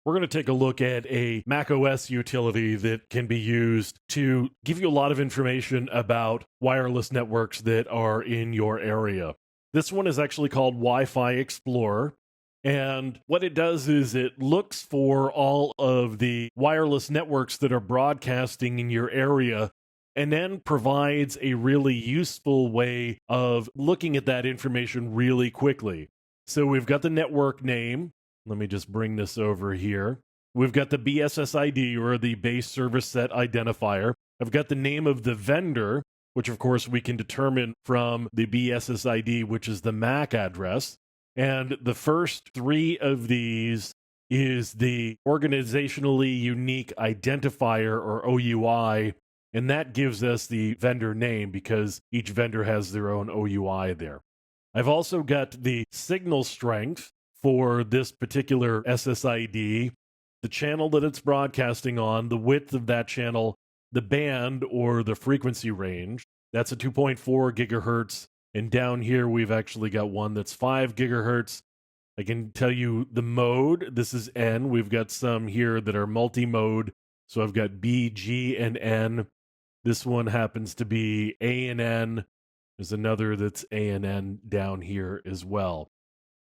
we're going to take a look at a macOS utility that can be used to give you a lot of information about wireless networks that are in your area. This one is actually called Wi-Fi Explorer. And what it does is it looks for all of the wireless networks that are broadcasting in your area and then provides a really useful way of looking at that information really quickly. So we've got the network name. Let me just bring this over here. We've got the BSSID, or the base service set identifier. I've got the name of the vendor, which of course we can determine from the BSSID, which is the MAC address. And the first three of these is the organizationally unique identifier, or OUI, and that gives us the vendor name because each vendor has their own OUI there. I've also got the signal strength for this particular SSID, the channel that it's broadcasting on, the width of that channel, the band or the frequency range. That's a 2.4 gigahertz. And down here, we've actually got one that's 5 gigahertz. I can tell you the mode. This is N. We've got some here that are multi-mode. So I've got B, G, and N. This one happens to be A and N. There's another that's A and N down here as well.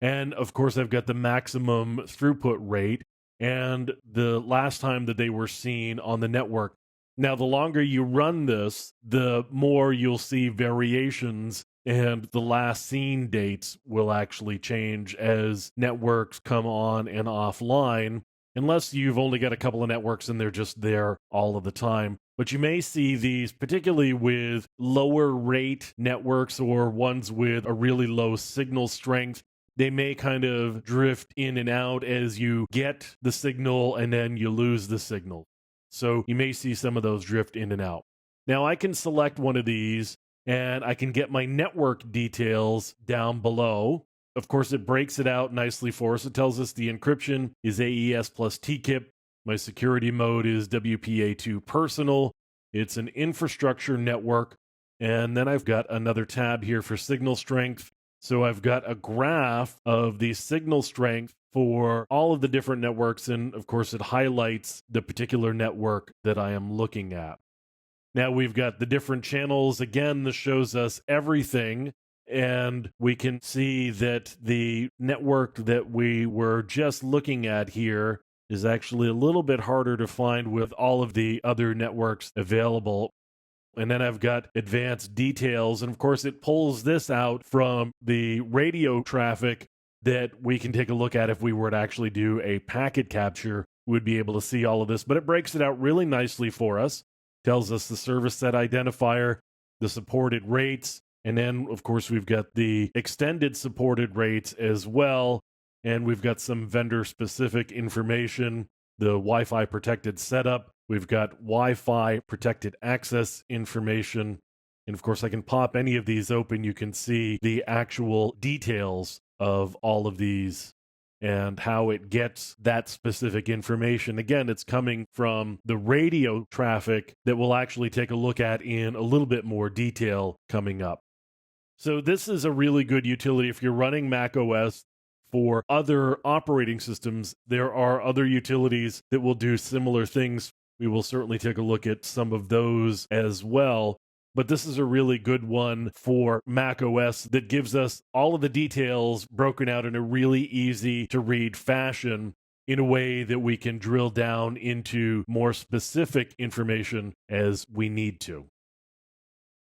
And of course, I've got the maximum throughput rate and the last time that they were seen on the network. Now, the longer you run this, the more you'll see variations, and the last seen dates will actually change as networks come on and offline, unless you've only got a couple of networks and they're just there all of the time. But you may see these, particularly with lower rate networks or ones with a really low signal strength. They may kind of drift in and out as you get the signal and then you lose the signal. So you may see some of those drift in and out. Now I can select one of these and I can get my network details down below. Of course, it breaks it out nicely for us. It tells us the encryption is AES plus TKIP. My security mode is WPA2 personal. It's an infrastructure network. And then I've got another tab here for signal strength. So I've got a graph of the signal strength for all of the different networks. And of course, it highlights the particular network that I am looking at. Now we've got the different channels. Again, this shows us everything. And we can see that the network that we were just looking at here is actually a little bit harder to find with all of the other networks available. And then I've got advanced details. And of course, it pulls this out from the radio traffic that we can take a look at if we were to actually do a packet capture. We'd be able to see all of this, but it breaks it out really nicely for us. Tells us the service set identifier, the supported rates, and then, of course, we've got the extended supported rates as well. And we've got some vendor-specific information, the Wi-Fi protected setup. We've got Wi-Fi protected access information. And of course, I can pop any of these open. You can see the actual details of all of these and how it gets that specific information. Again, it's coming from the radio traffic that we'll actually take a look at in a little bit more detail coming up. So this is a really good utility if you're running macOS. For other operating systems, there are other utilities that will do similar things. We will certainly take a look at some of those as well. But this is a really good one for macOS that gives us all of the details broken out in a really easy to read fashion in a way that we can drill down into more specific information as we need to.